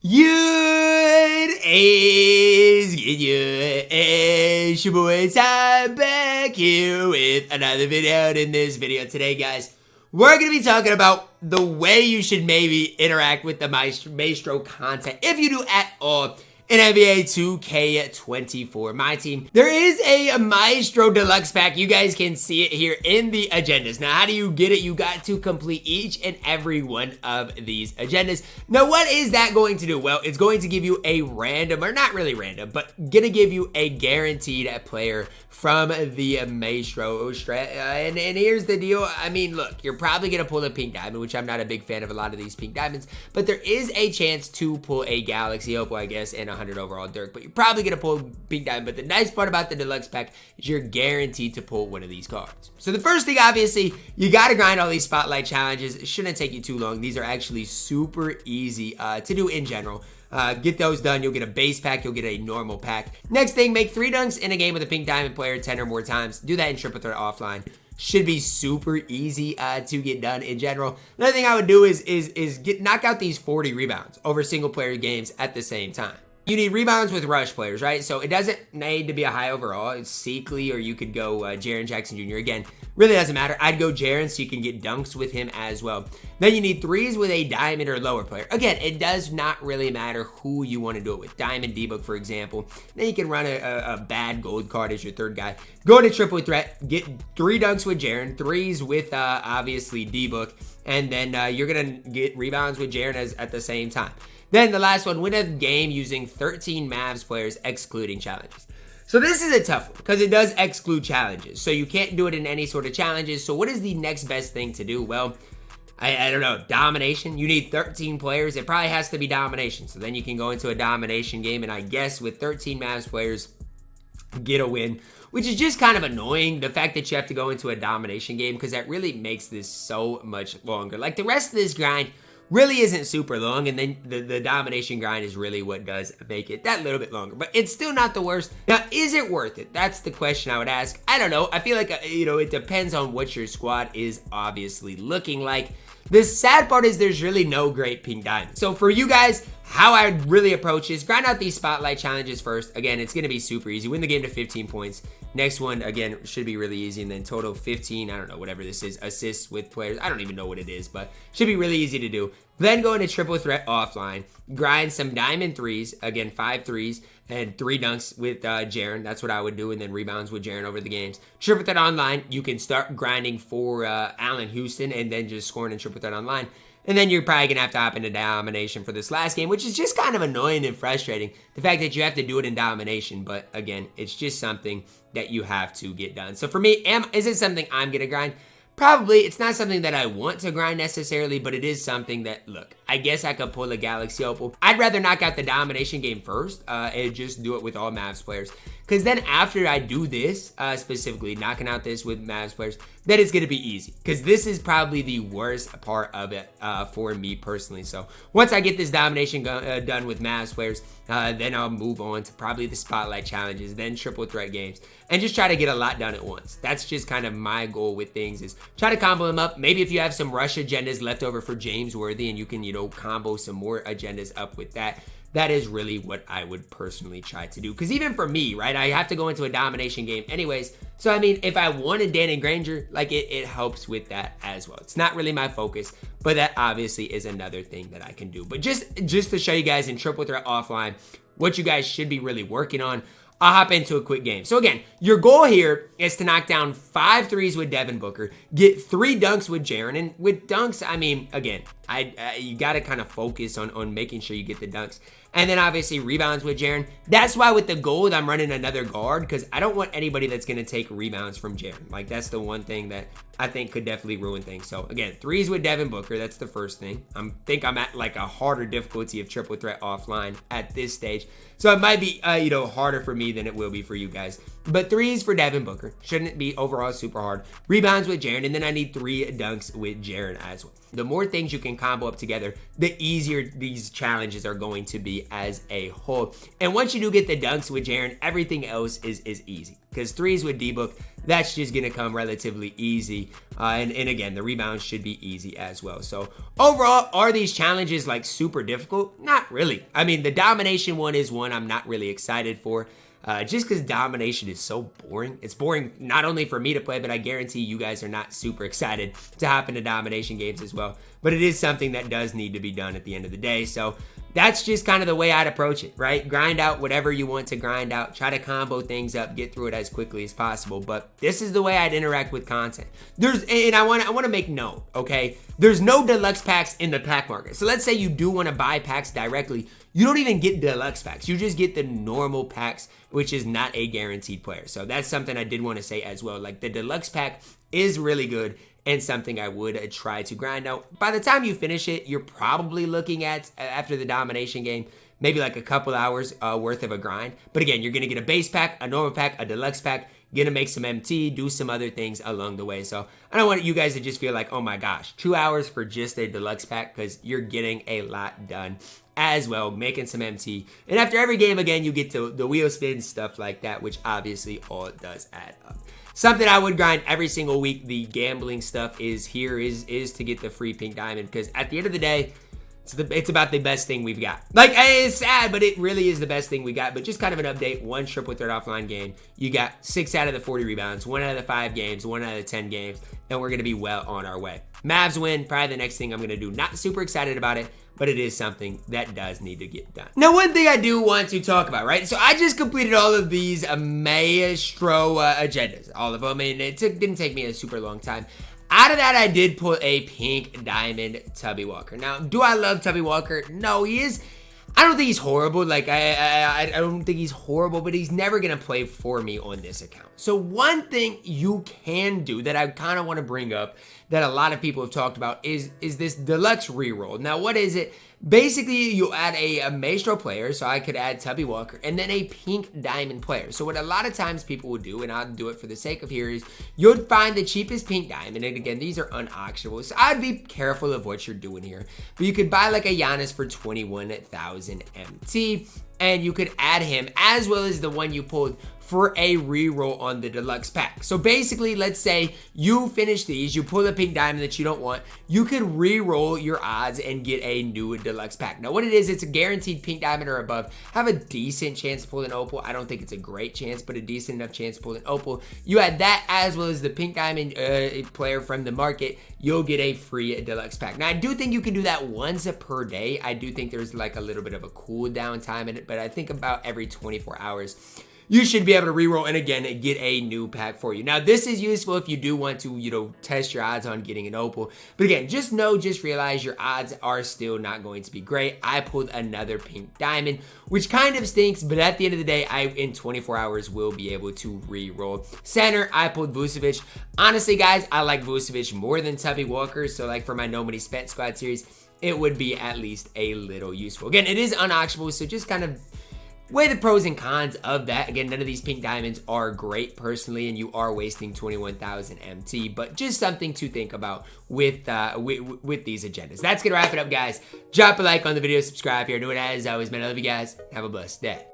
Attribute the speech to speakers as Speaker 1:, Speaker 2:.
Speaker 1: It's your boy Tom back here with another video. And in this video today, guys, we're going to be talking about the way you should maybe interact with the Maestro content, if you do at all, in NBA 2K24 MyTEAM. There is a Maestro Deluxe pack. You guys can see it here in the agendas. Now, how do you get it? You got to complete each and every one of these agendas. Now, what is that going to do? Well, it's going to give you a random, or not really random, but gonna give you a guaranteed player from the Maestro. And here's the deal. I mean, look, you're probably gonna pull a pink diamond, which I'm not a big fan of a lot of these pink diamonds, but there is a chance to pull a Galaxy Opal, I guess, and 100 overall Dirk, but you're probably gonna pull pink diamond. But the nice part about the Deluxe pack is you're guaranteed to pull one of these cards. So the first thing, obviously, you gotta grind all these spotlight challenges. It shouldn't take you too long. These are actually super easy to do in general. Get those done, you'll get a base pack, you'll get a normal pack. Next thing, make 3 dunks in a game with a pink diamond player 10 or more times. Do that in triple threat offline. Should be super easy to get done in general. Another thing I would do is knock out these 40 rebounds over single player games at the same time. You need rebounds with rush players, right? So it doesn't need to be a high overall. It's Seekley, or you could go Jaren Jackson Jr. Again, really doesn't matter. I'd go Jaren so you can get dunks with him as well. Then you need 3s with a diamond or lower player. Again, it does not really matter who you want to do it with. Diamond D-Book, for example. Then you can run a bad gold card as your third guy. Go to triple threat, get 3 dunks with Jaren, 3s with obviously D-Book, and then you're going to get rebounds with Jaren at the same time. Then the last one, win a game using 13 Mavs players excluding challenges. So this is a tough one because it does exclude challenges. So you can't do it in any sort of challenges. So what is the next best thing to do? Well, I don't know, domination. You need 13 players. It probably has to be domination. So then you can go into a domination game, and I guess with 13 Mavs players, get a win, which is just kind of annoying, the fact that you have to go into a domination game, because that really makes this so much longer. Like, the rest of this grind really isn't super long, and then the domination grind is really what does make it that little bit longer, but it's still not the worst. Now, is it worth it? That's the question I would ask. I don't know. I feel like, it depends on what your squad is obviously looking like. The sad part is there's really no great pink diamond. So for you guys, how I would really approach this, grind out these spotlight challenges first. Again, it's going to be super easy. Win the game to 15 points. Next one, again, should be really easy. And then total 15, I don't know, whatever this is, assists with players. I don't even know what it is, but should be really easy to do. Then go into triple threat offline. Grind some diamond 3s. Again, 5 3s and 3 dunks with Jaren. That's what I would do. And then rebounds with Jaren over the games. Triple threat online, you can start grinding for Allan Houston and then just scoring in triple threat online. And then you're probably going to have to hop into domination for this last game, which is just kind of annoying and frustrating. The fact that you have to do it in domination. But again, it's just something that you have to get done. So for me, is it something I'm going to grind? Probably. It's not something that I want to grind necessarily, but it is something that, look, I guess I could pull a Galaxy Opal. I'd rather knock out the domination game first and just do it with all Mavs players. Because then after I do this, specifically knocking out this with Mavs players, then it's going to be easy. Because this is probably the worst part of it for me personally. So once I get this domination done with Mavs players, then I'll move on to probably the spotlight challenges, then triple threat games, and just try to get a lot done at once. That's just kind of my goal with things, is try to combo them up. Maybe if you have some rush agendas left over for James Worthy and you can, combo some more agendas up with that. That is really what I would personally try to do. Because even for me, right, I have to go into a domination game anyways. So, I mean, if I wanted Danny Granger, like, it helps with that as well. It's not really my focus, but that obviously is another thing that I can do. But just to show you guys in triple threat offline what you guys should be really working on, I'll hop into a quick game. So again, your goal here is to knock down 5 3s with Devin Booker, get 3 dunks with Jaren. And with dunks, I mean, again, you got to kind of focus on making sure you get the dunks. And then obviously rebounds with Jaren. That's why with the gold, I'm running another guard, because I don't want anybody that's going to take rebounds from Jaren. Like, that's the one thing that I think could definitely ruin things. So again, 3s with Devin Booker. That's the first thing. I think I'm at like a harder difficulty of triple threat offline at this stage. So it might be, harder for me than it will be for you guys. But 3s for Devin Booker. Shouldn't be overall super hard. Rebounds with Jaren. And then I need 3 dunks with Jaren as well. the more things you can combo up together, the easier these challenges are going to be as a whole. And once you do get the dunks with Jaren, everything else is easy. Because threes with D-Book, that's just going to come relatively easy. And again, the rebounds should be easy as well. So overall, are these challenges like super difficult? Not really. I mean, the domination one is one I'm not really excited for. Just because domination is so boring. It's boring not only for me to play, but I guarantee you guys are not super excited to hop into domination games as well. But it is something that does need to be done at the end of the day. So that's just kind of the way I'd approach it, right? Grind out whatever you want to grind out. Try to combo things up, get through it as quickly as possible. But this is the way I'd interact with content. And I want to make note, okay? There's no deluxe packs in the pack market. So let's say you do want to buy packs directly. You don't even get deluxe packs. You just get the normal packs, which is not a guaranteed player. So that's something I did want to say as well. Like the deluxe pack is really good and something I would try to grind out. By the time you finish it, you're probably looking at, after the domination game, maybe like a couple hours worth of a grind. But again, you're going to get a base pack, a normal pack, a deluxe pack, gonna make some MT, do some other things along the way. So I don't want you guys to just feel like, oh my gosh, 2 hours for just a deluxe pack, because you're getting a lot done as well, making some MT. And after every game, again, you get to the wheel spin, stuff like that, which obviously all does add up. Something I would grind every single week, the gambling stuff is to get the free pink diamond, because at the end of the day, it's about the best thing we've got. Like, it's sad, but it really is the best thing we got. But just kind of an update, one triple threat offline game. You got 6 out of the 40 rebounds, 1 out of the 5 games, 1 out of the 10 games, and we're going to be well on our way. Mavs win, probably the next thing I'm going to do. Not super excited about it, but it is something that does need to get done. Now, one thing I do want to talk about, right? So I just completed all of these Maestro agendas, all of them, and it didn't take me a super long time. Out of that, I did pull a pink diamond Tubby Walker. Now, do I love Tubby Walker? No, he is. I don't think he's horrible. Like, I don't think he's horrible, but he's never going to play for me on this account. So one thing you can do that I kind of want to bring up that a lot of people have talked about is this deluxe reroll. Now, what is it? Basically, you add a Maestro player, so I could add Tubby Walker, and then a pink diamond player. So what a lot of times people will do, and I'll do it for the sake of here, is you'll find the cheapest pink diamond, and again, these are unauctionable, so I'd be careful of what you're doing here. But you could buy like a Giannis for 21,000 MT, and you could add him as well as the one you pulled for a reroll on the deluxe pack. So basically, let's say you finish these, you pull a pink diamond that you don't want, you could reroll your odds and get a new deluxe pack. Now what it is, it's a guaranteed pink diamond or above. Have a decent chance to pull an opal. I don't think it's a great chance, but a decent enough chance to pull an opal. You add that as well as the pink diamond player from the market, you'll get a free deluxe pack. Now I do think you can do that once per day. I do think there's like a little bit of a cooldown time in it, but I think about every 24 hours. You should be able to reroll and again get a new pack for you. Now this is useful if you do want to, test your odds on getting an opal. But again, just realize your odds are still not going to be great. I pulled another pink diamond, which kind of stinks, but at the end of the day, I in 24 hours will be able to reroll. Center, I pulled Vucevic. Honestly, guys, I like Vucevic more than Tubby Walker. So like for my No Money Spent squad series, it would be at least a little useful. Again, it is unauctionable, so just kind of weigh the pros and cons of that. Again, none of these pink diamonds are great personally, and you are wasting 21,000 MT, but just something to think about with these agendas. That's gonna wrap it up, guys. Drop a like on the video, subscribe here, do it as always, man. I love you guys. Have a blessed day.